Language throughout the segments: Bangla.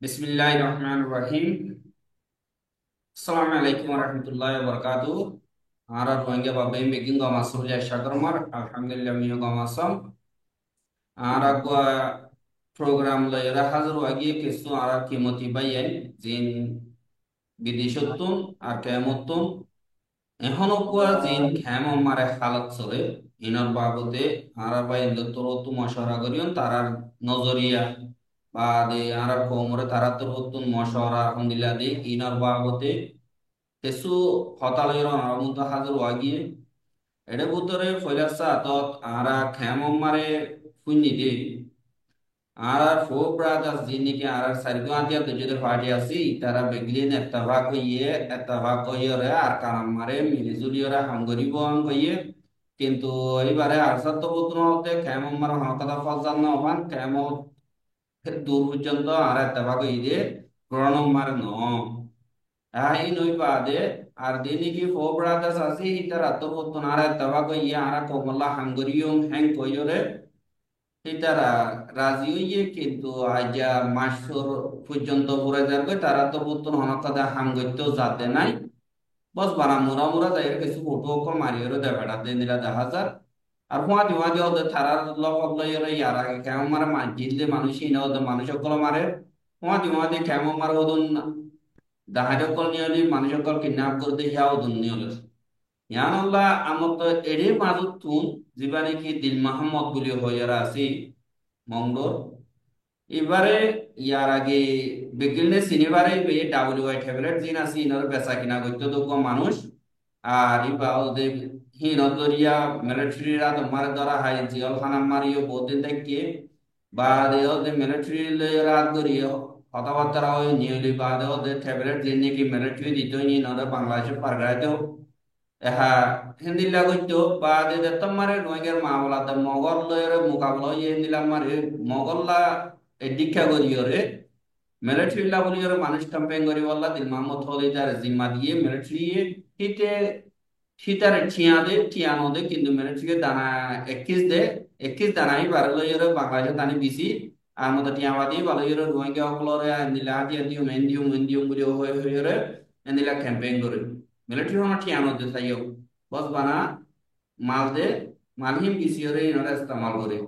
বিসমিল্লাহির রহমানির রহিম। আসসালামু আলাইকুম ওয়া রাহমাতুল্লাহি ওয়া বারাকাতুহু। আরা রোহিঙ্গা বাবে making গমাসুল ya shagarmar alhamdulillah miyo gamasam ara ko program la yara hazır wagi kesu ara kimoti bayen jin বিদেশত্তুন আর কেমত্তুন এখনো কুয়া জিন খেম মারে হালত চলে ইনর বাবদে আরা বাইন তরতু মশারা করিয়ন তারার নজরিয়া বা দে আরা কোমরে তারা তরতুন মশারা আলহামদুলিল্লাহ দে ইনর বাবদে তেসু হতালয়র আরামুন্ত হাজার ওয়াগিয়ে এডে বুতরে ফয়লাসা তত আরা খেম মারে ফুন্নি দে আর ফোর ব্রাদার্স যিনিকে আর সারিদো আন্টিয়া দুজনের পার্টি আছি তারা বেগলিন এত্তাফাক হইয়ে রে আর কারাম মারে মিলিজুলিয়রা হামগরিব আম হইয়ে কিন্তু এইবারে আর সাত বুতন হতে কেমন মার হনকথা ফলজান না হন কেমন দূর পর্যন্ত আর এত্তাফাক হইয়ে গ্রহণ মার ন আই নই বাদে আর দিনিকি ফোর ব্রাদার্স আছি তারা তো বুতন আর এত্তাফাক হইয়ে আর কমলা হাঙ্গরিয়ম হ্যাং কইরে তারা রাজি হইয়ে কিন্তু আইজা মাসর পর্যন্ত ঘুরে যাবে তারা তো বর্তন হনকাদা হাম গইতেও যাতে নাই বস বানা মুরা মুরা যাই কিছু ফটো কল মারিয়ে দে বেড়া দিয়ে নিলা 10,000 আর হুয়া দি ওদের থারার লক লইরে ইয়ার আগে কেমন মারে জিললে মানুষই না ওদের মানুষ সকল মারে হুয়া দি কেমন মারে ওদন দাহাজ কল নিয়লি মানুষ সকল কিডন্যাপ করে দিয়ে হিয়া ওদন নিয়লে ইয়ানুল্লাহ আমার তো এড়ে মাজুত তুন যিবা নাকি দিল মাহমদ বলি হইয়ারা আছি মঙ্গল এবারে ইয়ার আগে বিকেলে সিনেমারে বে ডাব্লিউআই ট্যাবলেট জিন আছে ইনর বেচা কিনা করতে তো কম মানুষ আর ইবা ওদের হিন দরিয়া মিলিটারিরা তোমার দ্বারা হাই জিয়ল খানা মারিও বহুদিন থেকে বা ওদের মিলিটারি রাত করিও কথাবার্তা হয় নিয়লি বা ওদের ট্যাবলেট জিন নাকি মিলিটারি দিত নি নরে বাংলাদেশে পারগাইতেও এহা হিন্দিলা করতো বা তোমারে নয়গের মা বলা মগল লয়ের মোকাবলা ইয়ে নিলাম মারে মগল্লা দীক্ষা করিয়রে মিলিটারি লাবলিয়র মানুষ ক্যাম্পেইন করি বললা দিল মাহমুদ হলিদার জিম্মা দিয়ে মিলিটারি হিতে হিতারে ঠিয়ানো দে কিন্তু মিলিটারি দানা 21 দে 21 দানাই বারে লয়ের বাংলাদেশে দানি বিসি আর মতো টিয়াবাদি বালয়ের রোহিঙ্গা হকলরে নিলা দিয়া দিও মেন্দিও গুলি হয়ে হয়ে নিলা ক্যাম্পেইন করে মিলিটারি হনা ঠিয়ানো দে তাইও বস বানা মাল দে মালহিম বিসিয়রে ইনরা ইস্তেমাল করে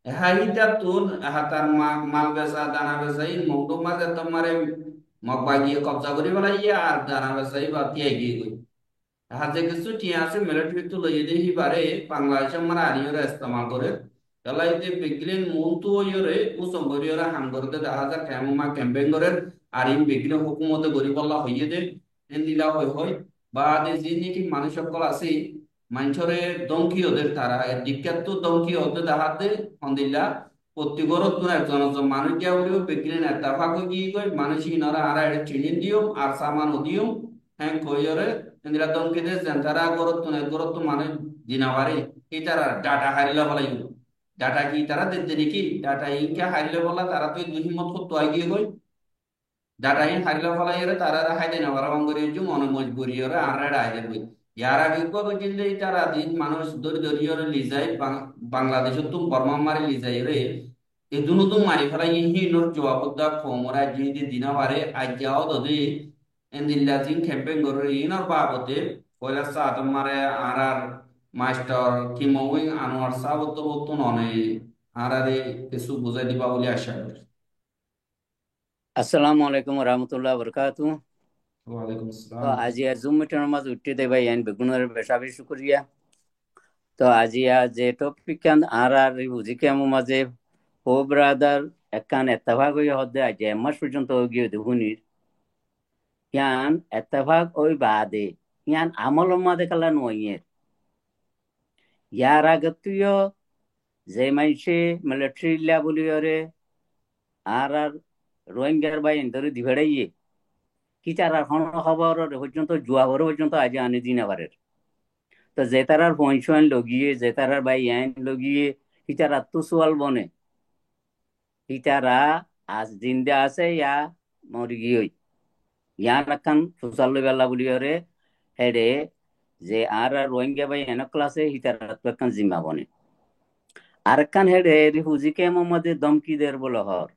হাইটা তুন হাতার মাল বেচা দানা বেচাই মৌটো মাঝে তোমারে মগবা গিয়ে কবজা করে বেলাই আর দানা বেচাই বা তিয়াই গিয়ে গই হাতে কিছু টিয়া আছে মিলিটারি তো লইয়ে দেখি পারে বাংলাদেশে মানে আনিয়রা ইস্তেমাল করে এলাইতে বিগলিন মন তো ইয়রে উসম করিয়রা হাম করতে 10,000 কেমন ক্যাম্পেইন করে আর ইন বিগলিন হুকুমতে গরিবল্লা হইয়ে দে এন্দিলা হয় বা দে যে নাকি মানুষ সকল আছে মানুষরে দমকি ওদের তারা দিক্কাত তো দমকি ওদের দেখাতে হন্দিল্লা প্রতি গরত কোন একজন একজন মানুষ যা বলিও বিগলিন একটা ভাগ গিয়ে গই মানুষই নরা আর এটা চিনি দিও আর সামান দিও হ্যাঁ কইরে এন্দিলা দমকি দে তারা গরত তো মানে দিনাবারে এই তারা ডাটা হারিলা বলাই ডাটা কি তারা দিতে নাকি ডাটা ইনকা হারিলে বলা তারা তো দুই হিমত করতে আগিয়ে গই ডাটা ইন হারিলে ফলাই তারা হাইলে না বড় বঙ্গরে জু মনে মজবুরি ওরা আর আইলে বই ইয়ার আগে কবে জিল্লে তারা দিন মানুষ দরি দরি ওরে লিজাই বাংলাদেশ তুম বর্মা মারি লিজাই রে এ দুনো তুম মারি ফেলাই হি নোর জবাব দা ফোমরা জিদি দিনা পারে আজ যাও দদি এন্দিল্লা জিন ক্যাম্পেইন করে ইনর বাবতে কয়লা সা তোমারে আর মাস্টার কি মউইং আনোয়ার সাবত বত ননে আরে কিছু বুঝাই দিবা বলে আশা করি। আসসালামু আলাইকুম রহমতুল্লাহ বরকাতু। ওয়ালাইকুম তো আসসালাম। আজি আর জুম মিটিং মাঝ উঠতে দেবাই আইন বেগুনের বেশা বেশি শুক্রিয়া। তো আজি যে টপিক কান আর বুঝি কে মাঝে ও ব্রাদার একখান এত্তেফাক হয়ে হদে আজ মাস পর্যন্ত গিয়ে দেখুনির ইয়ান এত্তেফাক ওই বাদে ইয়ান আমল মাদে কালা নইয়ের ইয়ার আগে তুইও যে মাইসে মিলিটারি লা বলি ওরে আর রোহিঙ্গার বাই ধরে দিবেড়াইয়ে কি তার আর খবর পর্যন্ত জুয়া ঘর পর্যন্ত আজ আনি দিন আবারের তো যে তারার পয়সন লগিয়ে যে তারার বাই আইন লগিয়ে ইতারা তো সোয়াল বনে ইতারা আজ জিন্দা আছে ইয়া মরি গিয়ে ইয়া রাখান সোশ্যাল বেলা বলি ওরে হেডে যে আর রোহিঙ্গা বাই এন ক্লাসে ইতারা তো একখান জিম্মা বনে আর একখান হেডে রিফুজি কে মোহাম্মদে দমকি দের বলে হর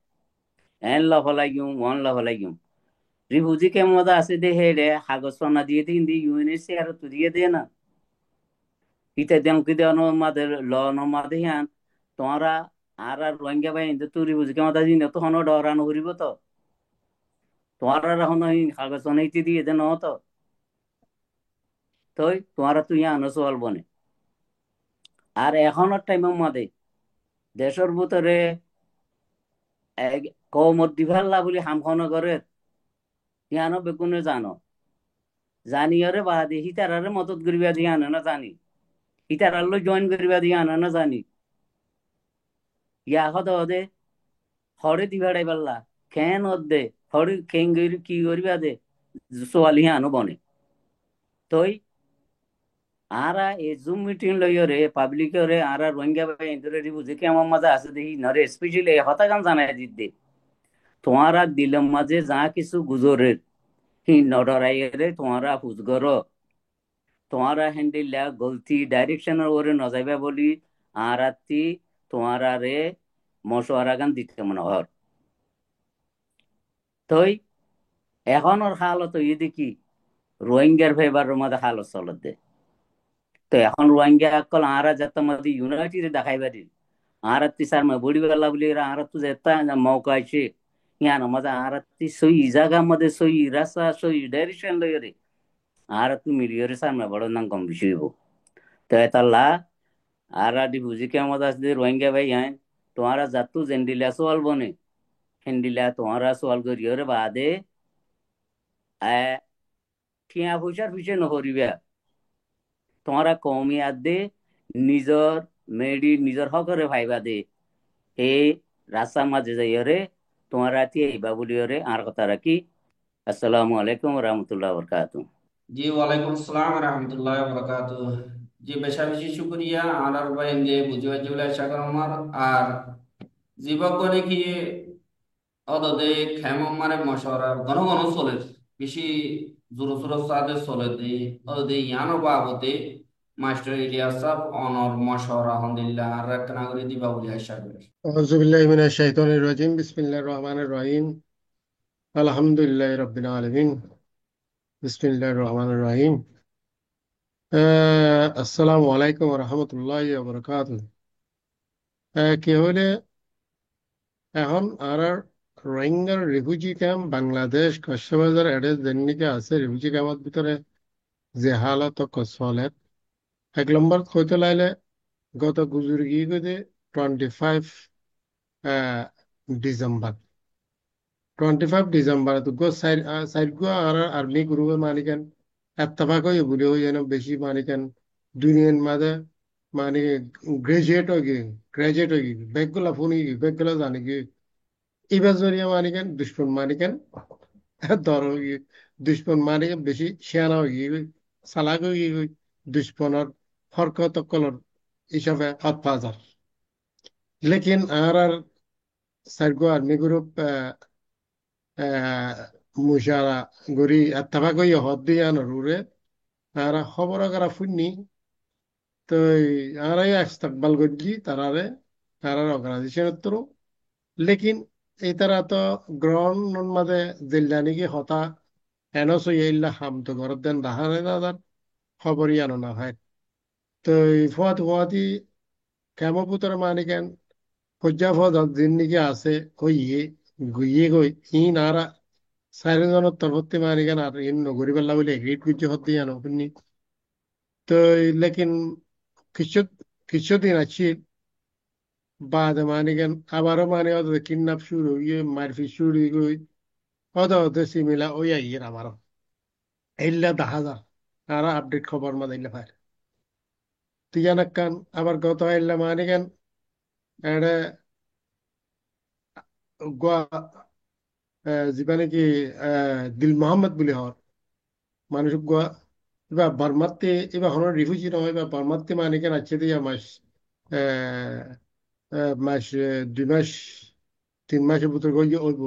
এন লফলাই গিম ওয়ান লফলাই গিম রিফিউজি কে মজা আছে দে হেডে কাগজ না দিয়ে দিন দি ইউএনএচসিআর তো দিয়ে দে না ইতে দেন কি দেন মাদে ল ন মাদে হিয়ান তোমরা আর রোহিঙ্গা বাই ইন্দু তুই রিফিউজি কে মজা দিন তো হনো ডরানো করিব তো তোমরা এখন কাগজ নাইতে দিয়ে দে ন তো তই তোমরা তুই আনো সওয়াল বনে আর এখনের টাইমের মধ্যে দেশের ভিতরে কৌমত দিভাল্লা বলে হামখন করে ইয়ানো বেগুনে জানো জানি ওরে বাদে হিতারারে মদত করিবা দিয়ে আনে না জানি হিতারার জয়েন করিবা দিয়ে আনে না জানি ইয়া হদ দে হরে দিভাড়াই পাল্লা খেন দে হরে খেন কি করিবা দে সোয়ালি আনো বনে তই আরা এই জুম মিটিং লইরে পাবলিকরে আরা রোহিঙ্গা বাই ইন্দরে বুঝে কি আমার মাঝে আছে দেখি নরে স্পেশালি হতা গান জানাই দিতে তোমারা দিলম মাঝে যা কিছু গুজরের হি নডরাইরে তোমারা হুজগর তোমারা হ্যান্ডিল গলতি ডাইরেকশনের ওরে নজাইবা বলি আর আত্মি তোমারা রে মশওয়ারা গান দিতে মনে হর তই এখন ওর হালত ই দেখি রোহিঙ্গার ফেবার মধ্যে হালত চলত দে তো এখন রোহিঙ্গা কল আরা যাতে মধ্যে ইউনাইটেড দেখাই পারি আর আত্মি স্যার বড়ি বেলা বলি আর তু যেতা মৌকা আছে ইয়ান মজা আর আত্মি সই জায়গা মধ্যে সই রাস্তা সই ডাইরেকশন লইরে আর তুমি মিলিয়রে স্যার বড় নাম কম বেশি হইব তো এতাল্লা আর আদি বুঝি কেমন আসলে রোহিঙ্গা ভাই হ্যাঁ তোমারা যাতু জেন্ডিলা সোয়াল বনে হেন্ডিলা তোমারা সোয়াল করিয়রে বাদে ঠিয়া পয়সার পিছে নহরিবা তোমারা কমিয়াত দে নিজর মেডি নিজর হকরে ভাইবা দে এই রাস্তার মাঝে যাইয়রে তোমারা তি এইবা বলিয়রে আর কথা রাখি আসসালামু আলাইকুম রহমতুল্লাহ বরকাতু জি ওয়ালাইকুম আসসালাম রহমতুল্লাহ বরকাত। জি বেশা বেশি শুক্রিয়া আর ভাই যে বুঝিবা যেগুলো আশা করমার আর জীবক কি অদদে খেমম মানে মশওয়ারা ঘন ঘন চলে বেশি জোর সোর সাদে চলে দে অদদে ইয়ানো বাবতে মাস্টার ইলিয়াস সাহেব অনর মশওয়ারা আলহামদুলিল্লাহ আর একটা নাগরিক দিবা বলে আশা করি। আউযুবিল্লাহি মিনাশ শাইতানির রাজিম বিসমিল্লাহির রহমানির রহিম আলহামদুলিল্লাহি রাব্বিল আলামিন বিসমিল্লাহির রহমানির রহিম আসসালামু আলাইকুম ওয়া রাহমাতুল্লাহি ওয়া বারাকাতুহু কি হলে এখন আর রোহিঙ্গার রিফিউজি ক্যাম্প বাংলাদেশ কক্সবাজার এডে যেনিকে আছে রিফিউজি ক্যাম্পের ভিতরে যে হালত চলে এক নম্বর হইতে লাইলে গত গুজুর্গি গদে 25 ডিসেম্বর 25 ডিসেম্বর তো গো সাইড গো আর আর্মি গ্রুপে মানিকেন এত্তফাক হয়ে বলে হয়ে যেন বেশি মানিকেন দুনিয়ার মাঝে মানে গ্রাজুয়েট হয়ে গিয়ে ব্যাগগুলা ফোন গিয়ে ব্যাগগুলা জানি গিয়ে এবার জরিয়া মানিকেন দুশ্মন মানিকেন ধর হয়ে গিয়ে দুশ্মন মানিকেন বেশি শিয়ানা হয়ে গিয়ে চালাক হয়ে গিয়ে দুশ্মনের হরকত কলর হিসাবে হাত পাজার লেকিন আর সাইড গো আর্মি গ্রুপ মুশারা গরি আত্তাফা কই হদ দিয়ে আনরে আর খবর করা ফুননি তো আর ইস্তাকবাল গজি তারারে তারার অর্গানাইজেশন তো লেকিন এই তারা তো গ্রহণ মাঝে জিল্লানি কি হতা এনো সই ইল্লা হাম তো গরত দেন দাহারে দাদার খবরই আনো না হয় তো এই ফুয়াত ফুয়াতি কেমন পুতর মানিকেন হজ্জা ফদ জিন্দিগি আছে কইয়ে গুইয়ে গই ই নারা চাৰিজনৰ তৰফতে মাৰি কেন আৰু ইন নগৰী পেলা বুলি এগ্ৰিড কৰি হতে আনো শুনি তো লেকিন কিছু কিছুদিন আছে বাদে মানে কেন আবারও মানে ওদের কিডন্যাপ শুরু হয়ে মারপিট শুরু হয়ে ওদের ওদের সিমিলা ওই আইয়ের আমারও এইলা দেখা যা আর আপডেট খবর মা দিলে ভাই তুই জানাক কান আবার গত আইলা মানে কেন এটা গোয়া যিবা নাকি দিল মোহাম্মদ বুলি হর মানুষ গোয়া এবার বার্মাতে এবার হন রিফিউজি নহয় এবার বার্মাতে মানে কেন আছে দিয়া মাস আহ, মাস 2 মাস 3 মাসের ভিতর গিয়ে হইব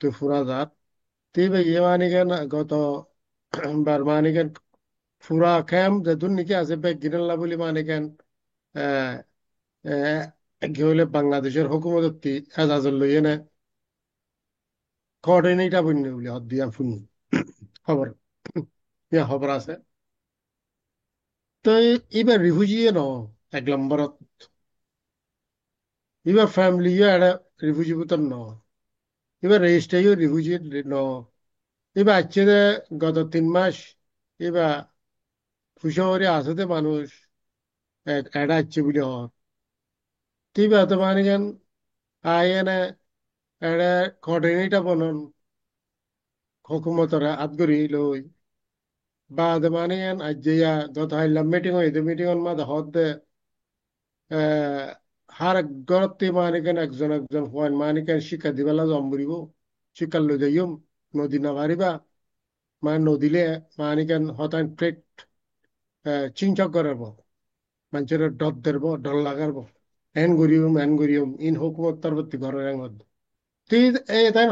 তো ফুরা যাত তো এবার ইয়ে মানে কেন গত বার মানে কেন ফুরা ক্যাম্প যেদুন নাকি আছে বেগ গিরাল্লা বলে মানে কেন আহ, আহ, কি হলে বাংলাদেশের হুকুমত এজাজত লইয়ে না কোঅর্ডিনেটর বন্য বলে হদ দিয়া ফুনি খবর ইয়া খবর আছে তো এবার রিফিউজি ন এক নম্বরত এবার ফ্যামিলি এটা রিফিউজি বুতর ন এবার রেজিস্ট্রিও রিফিউজি ন এবার আছে যে গত 3 মাস এবার ফুসরে আসতে মানুষ এটা আছে বলে হর এবার তো মানে কেন আয়নে এটা কোঅর্ডিনেটর বনন হুকুমতরা আদগরি লই بعد ما نين أجيا دوت هاي لميتين ويد ميتين ما ده هاد হার গরতে মানে কেন একজন একজন হওয়ান মানে কেন শিক্ষা দিবেলা জম্বরিব শিক্ষা লো যাইম নদী না পারিবা মানে নদীলে মানে কেন হতান ট্রেক চিংচক করব মানুষের ডর দেব ডর লাগারব এন গরিয়ম ইন হুকুমত তরবতি ঘরের এঙ্গদ তুই এই তাই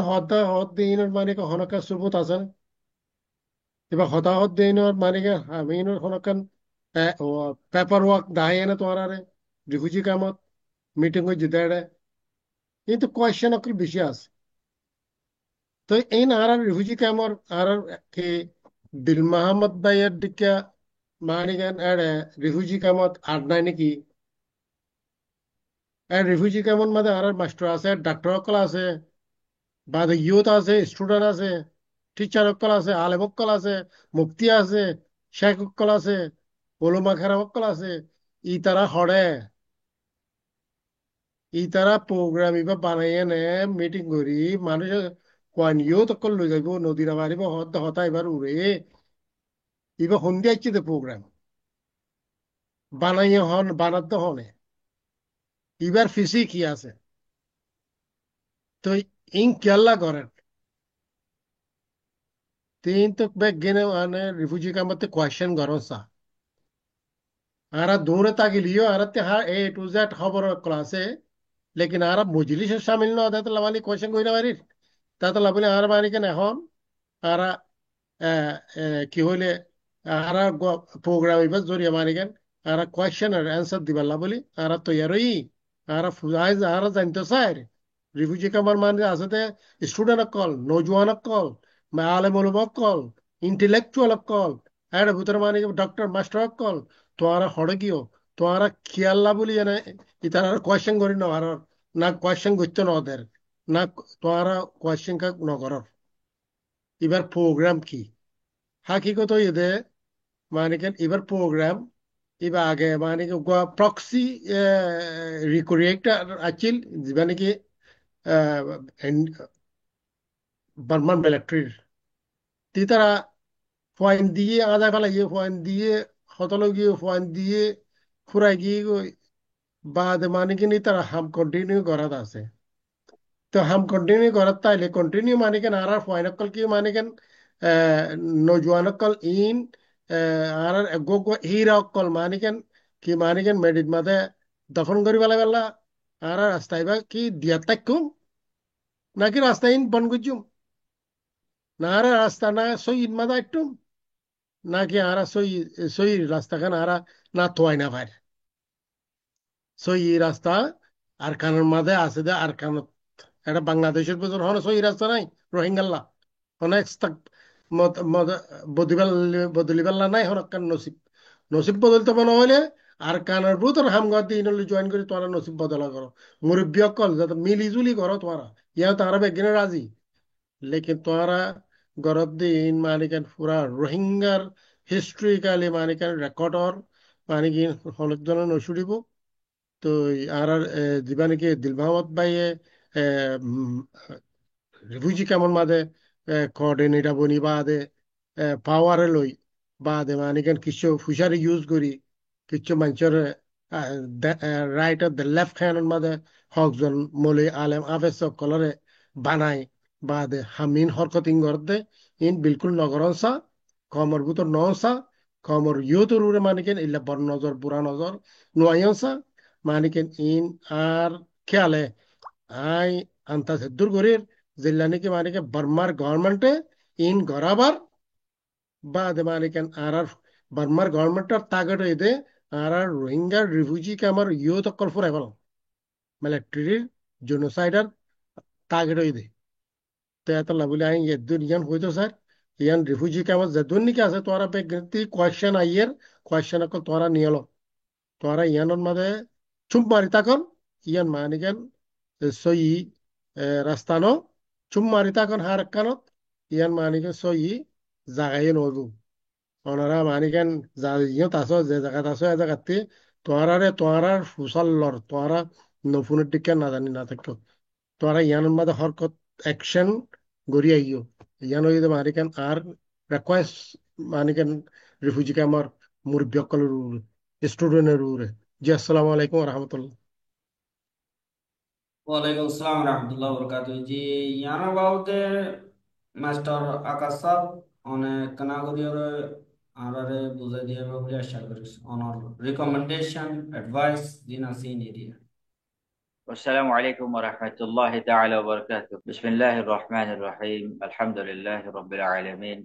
হদ দিনের মানে হনকা সুবত আছে এবার হতাহত দিনের মানে আমি হনকান পেপার ওয়ার্ক দাহাই না তোমার আরে রিফিউজি কামত মিটিং হয়ে যেতে কিন্তু কোয়েশ্চেন অকল বেশি আছে তো এই আর রিফিউজি ক্যাম্পর আর কি দিল মাহমদ ভাইয়ের দিকে মানে কেন এড়ে রিফিউজি ক্যাম্পত আর নাই নাকি রিফিউজি ক্যাম্পত মধ্যে আর মাস্টার আছে ডাক্তার সকল আছে বাদে ইউথ আছে স্টুডেন্ট আছে টিচার সকল আছে আলেম সকল আছে মুফতি আছে শেখ সকল আছে ওলমা খেরা সকল আছে ই তারা হড়ে ই তারা প্রোগ্রাম ইবা বানাইয়ে নে মিটিং করি মানুষ কোয়ান ইউথ সকল লই যাইব নদীরা মারিব হতা এবার উড়ে এবার সন্ধ্যা আসছে তো প্রোগ্রাম বানাইয়ে হন বানাতে হনে এবার ফিসি কি আছে তো ইন কেল্লা করেন তিন তো ব্যাগ গেনে মানে রিফিউজি কামতে কোয়েশ্চেন করন সা আরা দূরে তাগিলিও আর তে হা এ টু জেড খবর ক্লাসে লেকিন আর মজলিসে শামিল না হতে লাভানি কোয়েশ্চেন কইনা পারির তাতে লাভানি আর মানে কেন এখন আর কি হইলে আর প্রোগ্রাম এবার জরিয়া মানে কেন আর কোয়েশ্চেন আর অ্যান্সার দিবার বলি আর তৈয়ারই আর ফুজাই আর জানতে চাই রিফিউজি কামার মানে আছে স্টুডেন্ট কল নৌজওয়ান কল আলেম ওলামা কল ইন্টেলেকচুয়াল কল এর ভিতরে মানে ডক্টর মাস্টার কল তোরা হড়ে গিয়েও তোরা খেয়াল্লা বলি জানে ইতারা কোয়েশ্চেন করি না আর না কোয়েশ্চেন করতে না ওদের না তোরা কোয়েশ্চেন কা নগর এবার প্রোগ্রাম কি হাকিকত এদের মানে কেন এবার প্রোগ্রাম এবার আগে মানে কি প্রক্সি রিকোরিয়েক্টার আছিল মানে কি বার্মান মিলিটারির তি তারা পয়েন্ট দিয়ে আধা ফেলা গিয়ে পয়েন্ট দিয়ে হতল গিয়ে পয়েন্ট দিয়ে ফুরাই গিয়ে বাদ মানে কি নি তারা হাম কন্টিনিউ করাত আছে তো হাম কন্টিনিউ করাত তাইলে কন্টিনিউ মানে কেন আর পয়েন্ট অকল কি মানে কেন নৌজওয়ান অকল ইন আর গো গো হিরা অকল মানে কেন কি মানে কেন মেডিট মাঝে দফন করি বেলা আর রাস্তায় বা কি দিয়া তাকুম নাকি রাস্তায় ইন বন গুজুম না আর রাস্তা না সই ইন মাদা একটু নাকি আর সই সই রাস্তাখান আর না তোয়াই না ভাই সই রাস্তা আর কানের মাঝে আছে দে আর কানত এটা বাংলাদেশের ভিতর হন সই রাস্তা নাই রোহিঙ্গাল্লা অনেক বদলিবেল বদলিবেল্লা নাই হন কান নসিব নসিব বদলতে মনে হইলে আর কানের ভিতর হামগা দিন জয়েন করে তোমরা নসিব বদলা করো মুরব্বী অকল যাতে মিলি জুলি করো তোমরা ইয়া তারা বেগিনে রাজি লেকিন তোমরা গরব দিন মানিকেন পুরা রোহিঙ্গার হিস্ট্রিক্যালি মানিকেন রেকর্ডর মানিকি হলক জন নসুরিব তো আর দিবা নাকি দিল মোহাম্মদ ভাইয়ে রিফিউজি কেমন মাদে কোঅর্ডিনেটর বনি বাদে পাওয়ারে লই বাদে মানে কেন কিছু ফুসারি ইউজ করি কিছু মানুষের right of the left hand মাদে হকজন মলি আলেম আফেস কলরে বানাই বাদে হামিন হরকতিং করতে ইন বিলকুল নগরনসা কমর ভিতর নসা কমর ইউতর উড়ে মানে কেন ইল্লা বড় নজর বুড়া নজর নোয়াইনসা মানে কেন ইন আর খেয়ালে আই আন্তা দূর করির জিল্লা নাকি মানে কি বার্মার গভর্নমেন্টে ইন গরাবার বাদে মানে কেন আর বার্মার গভর্নমেন্টের তাগেট হইতে আর রোহিঙ্গার রিফিউজি ক্যাম্পর ইউথ অকল ফুরাই ফেলাম মিলিটারির জেনোসাইডার তাগেট হইতে তো এত বলে আইন এদুন ইয়ান হইতো স্যার ইয়ান রিফিউজি ক্যাম্প যেদুন নাকি আছে তোরা বেগতি কোয়েশ্চেন আইয়ের কোয়েশ্চেন কল তোরা নিয়ে লো তোরা ইয়ানোর মাঝে চুপ মারি তাকন ইয়ান মানিকেন সই রাস্তানো চুপ মারি তাকন হার কানত ইয়ান মানিকেন সই জাগাই নদু ওনারা মানিকেন যা ইয়ত আছো যে জায়গাত আছো এ জায়গাতে তোয়ারার ফুসাল লর তোয়ারা নফুনের দিকে না জানি না থাকতো তোরা ইয়ানোর মাঝে হরকত অ্যাকশন গড়ি আইও ইয়ানো যদি মানিকেন আর রিকোয়েস্ট মানিকেন রিফিউজি ক্যাম্পর মুরব্বিয়কলের স্টুডেন্টের উপরে জি আসসালামু আলাইকুম রহমতুল্লাহ ওয়ালাইকুম আসসালাম রহমতুল্লাহ বরকাতু জি ইয়ানা বাউতে মাস্টার আকাশ সাহ অনেক নাগরিয়র আরারে বুঝাই দিয়ে বলে আশা করি অনর রিকমেন্ডেশন অ্যাডভাইস দিন আসিন এরিয়া والسلام عليكم ورحمة الله تعالى وبركاته. بسم الله الرحمن الرحيم. الحمد لله رب العالمين.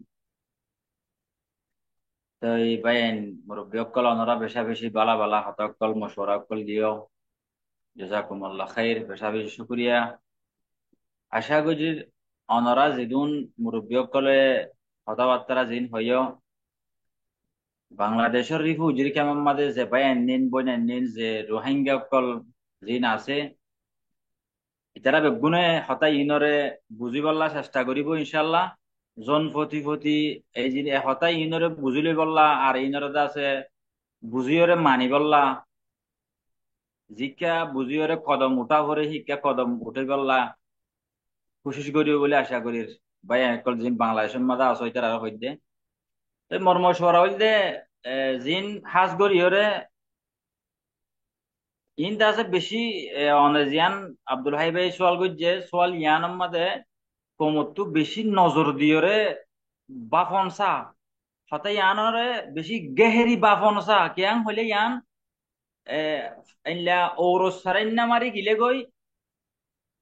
তো এই বাইন মুরব্বী অকল অনরা বেশা বেশি বালা বালা হতকল মশওয়ারা অকল দিও জাযাকুমুল্লাহ খাইর বেশা বেশি শুকরিয়া আশা করি অনরা যেদিন মুরব্বী অকলে কথাবার্তা জিন হইও বাংলাদেশের রিফিউজির কেমন মাঝে যে বাইন নিন বইন নিন যে রোহিঙ্গা অকল জিন আছে ইতারা বেগুনে হতাই ইনরে বুঝি বললা চেষ্টা করিব ইনশাল্লাহ জন ফতি এই যে হতাই ইনরে বুঝিলে বললা আর ইনরে আছে বুঝিয়রে মানি বললা জিকা বুঝিয়রে কদম উঠা ভরে শিক্ষা কদম উঠে বললা কোশিশ করিব বলে আশা করি ভাই একল জিন বাংলাদেশের মাঝে আছো ইতারা হইতে মর্ম সরা হইতে জিন হাজ গরিয়রে ইন আছে বেশি অনেজিয়ান আব্দুল হাই ভাই সোয়াল গজ্জে সোয়াল ইয়ান মাঝে কমতু বেশি নজর দিয়রে বাফনসা হতে ইয়ানরে বেশি গেহেরি বাফনসা কিয়াং হইলে ইয়ান ইল্লা ওরস সারাইন্না মারি গিলে গই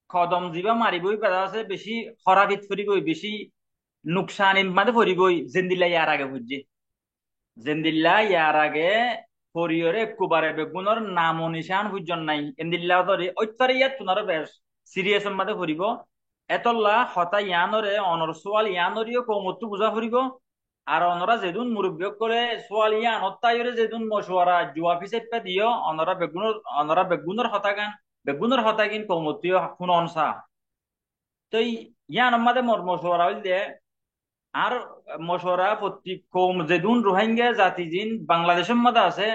কদম জিবা মারিবই পেদা আছে বেশি খরাবিত ফুরিবই বেশি নুকসানি মাঝে ফুরিবই জেন্দিল্লা ইয়ার আগে বুঝছি জেন্দিল্লা ইয়ার আগে ফরিয়রে কুবারে বেগুনর নাম নিশান বুঝজন নাই এন্দিল্লা ধরে ঐত্তরে ইয়াত তুনার বেশ সিরিয়াস মাঝে ফুরিব এতল্লা হতা ইয়ানরে অনর সোয়াল ইয়ানরিও কৌমত্তু বুঝা ফুরিব আর অনরা যেদিন মুরব্বী করে সোয়াল ইয়ান হত্যায়রে যেদিন মশওয়ারা জুয়াফি চেপে দিও অনরা বেগুনের হতাগান বেগুনের হতাগিন কৌমত্তিও শুন অনসা তো ইয়ান আমাদের মশওয়ারা হইল দে আর মশওয়ারা প্রত্যেক কৌম যেদিন রোহিঙ্গা জাতি জিন বাংলাদেশের মধ্যে আছে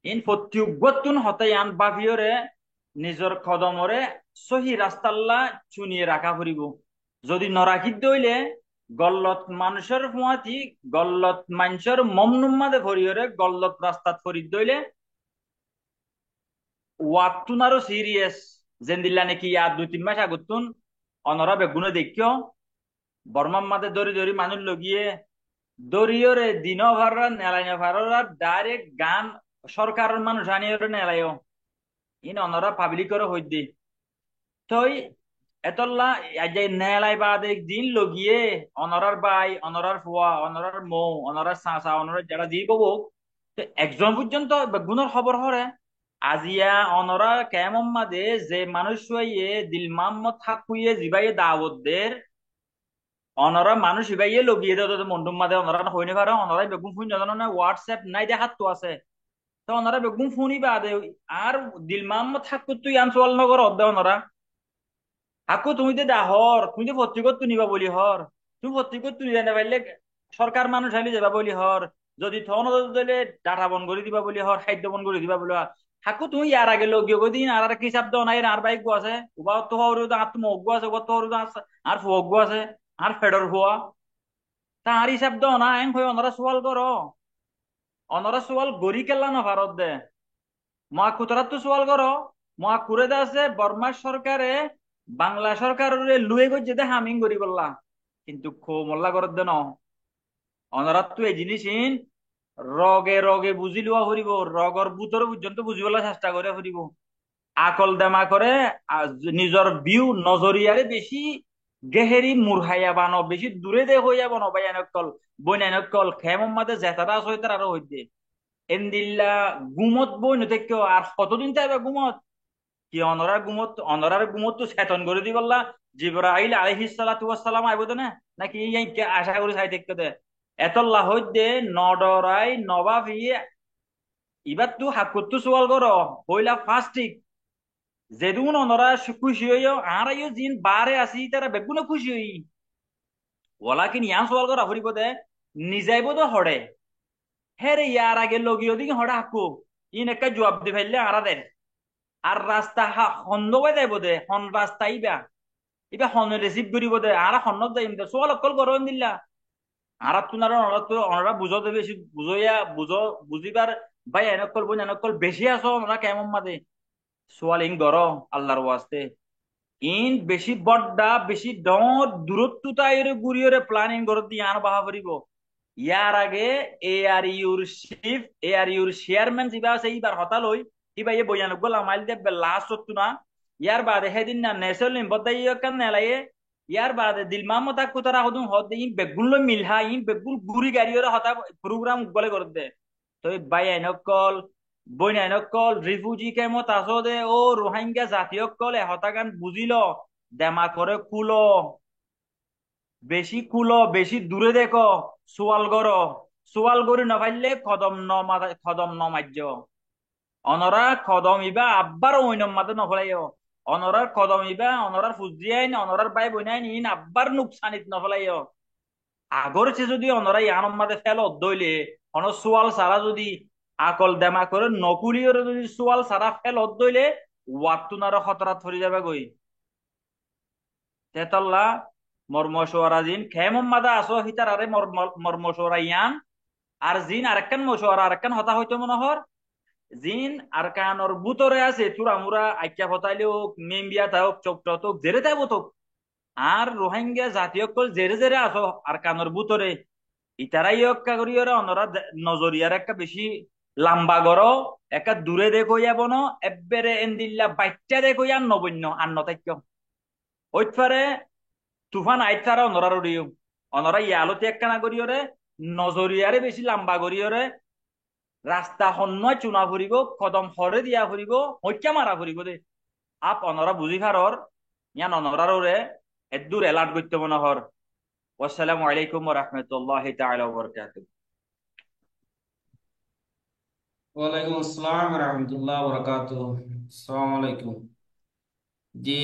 ইন প্রত্যেক গতুন হতাই আন বাভিয়রে নিজর কদমরে সহি রাস্তাল্লা চুনিয়ে রাখা ফুরিব যদি নরাখিদ্য হইলে গল্লত মানুষের ফুয়াতি গল্লত মানুষের মমনুম মাদে ফরিয়রে গল্লত রাস্তাত ফরিদ দইলে ওয়াতুন আরো সিরিয়াস যেন দিল্লা নাকি আর 2-3 মাস আগতুন অনরা বেগুনে দেখিও বর্মার মাদে দরি দরি মানুষ লগিয়ে দরিয়রে দিন ভাররা নেলাইন ভাররা ডাইরেক্ট গান সরকারের মানুষ আনিয়রে নেলাইও ইন অনরা পাবলিকরে হইদি তই এতল্লা যে নেলাই বাদে দিন লগিয়ে অনরার বাই অনরার ফুয়া অনরার মৌ অনরার চাচা অনরার যারা দি কব একজন পর্যন্ত গুণর খবর হরে আজিয়া অনরা কেমন মাদে যে মানুষ হইয়ে দিল মাম্মদ থাকুয়ে জিবাইয়ে দাওয়াতদের অনরা মানুষ ইবাইয়ে লগিয়ে দেওয়া মন্ডুম মাদে অনরা হইনে পারে অনরাই বেগুন ফুন জানো না হোয়াটসঅ্যাপ নাই দেখাত তো আছে তো অনরা বেগুন ফুনি বাদে আর দিল মাম্মদ থাকু তুই আনসোয়াল নগর অদ্দে অনরা আকু তুমি তো দাহর তুমি তো পত্রিকত তুনিবা বলি হর তুমি পত্রিকত তুলি জানা পাইলে সরকার মানুষ হালি যাবা বলি হর যদি থন দিলে ডাটা বন করে দিবা বলি হর খাদ্য বন করে দিবা বলি হাকু তুমি ইয়ার আগে লোক দিন আর কি হিসাব দাও নাই আর বাইক গো আছে উবা তো হরু আর তুমি অগ্গো আছে কত হরু আর ফুয়গ্গো আছে আর ফেডর হুয়া তা আর হিসাব দাও না এং হয়ে অনরা সোয়াল করো অনরা সোয়াল গড়ি কেলা না ভারত দে মা কুতরাত তো সোয়াল করো মা কুরে দে আছে বর্মা সরকারে বাংলা সরকারের লুয়ে গো যেতে হামিং করি বললা কিন্তু খো মোল্লা করত দেন অনরাত তো এই জিনিস রগে রগে বুঝি লওয়া ফুরিব রগর বুতর পর্যন্ত বুঝিবলা চেষ্টা করে ফুরিব আকল দেমা করে নিজর ভিউ নজরিয়ারে বেশি গেহেরি মুরহাইয়া বানো বেশি দূরে দে হইয়া বানো ভাই এনকল বইন এনকল খেমন মাদে জেতারা সইতার আরো হইতে এন্দিল্লা গুমত বইন থেকে আর কতদিন চাইবে গুমত কি অনরার গুমত তো চেতন করে দি বললা জিবরাইল আলাইহিস সালাতু ওয়াস সালাম আইবো না নাকি এই কে আশা করি সাই দেখতে দে এতল্লাহ হইতে নডরাই নবাবি ইবার তু হাকুতু সোয়াল করো হইলা ফাস্টিক যেদুন অনরা খুশি হইও আর আইও জিন বারে আসি তারা বেগুনে খুশি হই ওলাকিন ইয়ান সোয়াল করা হরিব দে নিজাইব তো হড়ে হেরে ইয়ার আগে লগিও দিকে হড়ে হাকু ইন একটা জবাব দি ফেললে আরা দেন আর রাস্তা হন্দ হয়ে যাইব দে হন রাস্তা ইবা ইবা হন রিসিভ করিব দে আর হন্নত যাইম দে সোয়াল অকল গরম দিলা আর তুনার অনরা বুঝো দে বেশি বুঝইয়া বুঝো বুঝিবার ভাই এনকল বোন এনকল বেশি আছো ওরা কেমন মাদে সোয়াল ইন গর আল্লাহর ওয়াস্তে ইন বেশি বড্ডা বেশি ডর দূরত্ব তাইরে গুড়িয়রে প্ল্যানিং করে দিয়ে আন বাহা করিব ইয়ার আগে এ আর ইউর চিফ এ আর ইউর চেয়ারম্যান যিবা আছে এইবার হতাল হই কিবা ইয়ে বয়ানক গলা মাইল দেবে লাস্ট হতো না ইয়ার বাদে সেদিন না নেশল বদাই কান নেলায়ে ইয়ার বাদে দিল মামতা কুতারা হদুম হদ ইন বেগুন লো মিলহা ইন বেগুন গুড়ি গাড়িওরে হতা প্রোগ্রাম গলে করে দে তো বাই আইনকল বই আইনকল রিফিউজি কেমত আছো দে ও রোহিঙ্গা জাতীয় কল হতাগান বুঝিল দেমা করে কুলো বেশি কুলো বেশি দূরে দেখো সোয়াল গর সোয়াল গরি নভাইলে খদম নমাজ্য অনরা খদম ইবা আব্বার ওইনম মাতে নফলাইও অনরার খদম ইবা অনরার ফুজিয়াইন অনরার বাই বইনাইন ইন আব্বার নুকসানিত নফলাইও আগর সে যদি অনরা ইয়ানম মাতে ফেল দইলে অন সোয়াল সারা যদি আকল দেমা করে নকুলিয়রে যদি সোয়াল সারা ফেল দইলে ওয়াতুনার খতরা থরি যাবে গই তেতল্লা মর্মশোয়ারা জিন খেমম মাদা আসো হিতার আরে মর্মশোয়ারা ইয়ান আর জিন আরেকখান মশোয়ারা আরেকখান হতা হইতো মনোহর জিন আর কানর বুতরে আছে চূড়া মুরা আইকা ফতাইলে হোক মেম্বিয়া থাক চকট হোক জেরে থাকবো তো আর রোহিঙ্গা জাতীয় কল জেরে জেরে আসো আর কানর বুতরে ইতারাই একটা করিয়রে অনরা নজরিয়ার একটা বেশি লাম্বা গড় একটা দূরে দেখো যাব ন এব্বেরে এন্দিল্লা বাইচ্চা দেখো আর নবন্য আর নতাক্য ওইফারে তুফান আইত তারা অনরা রড়িও অনরা ইয়ালতে একখানা করিয়রে নজরিয়ারে বেশি লাম্বা করিয়রে রাস্তা হন্যয় চুনা ফুরিব কদম হরে দিয়া ফুরিব হত্যা মারা ফুরিব দে আপ অনরা বুঝি ফারর ইয়ান অনরারে এদুর এলার্ট করতে মনে হর আসসালামু আলাইকুম ওয়া রাহমাতুল্লাহি তাআলা ওয়া বারাকাতুহু ওয়ালাইকুম আসসালাম রহমতুল্লাহ বরকাত। আসসালামু আলাইকুম। জি,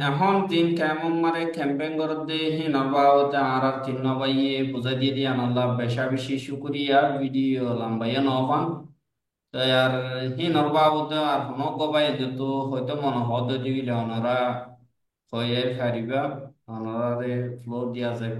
এখন তিন কেমন মারে ক্যাম্পেইন করতে হি নবাবতে আর তিন নবাইয়ে বুঝাই দিয়ে দিয়ে আনাল্লাহ বেশা বেশি শুকরিয়া ভিডিও লাম্বাইয়া নবান তো আর হি নবাবতে আর হন গবাই যেত হয়তো মনে হদ দিবিলে ওনারা হয়ে ফারিবা ওনারে ফ্লোর দিয়া যাইব।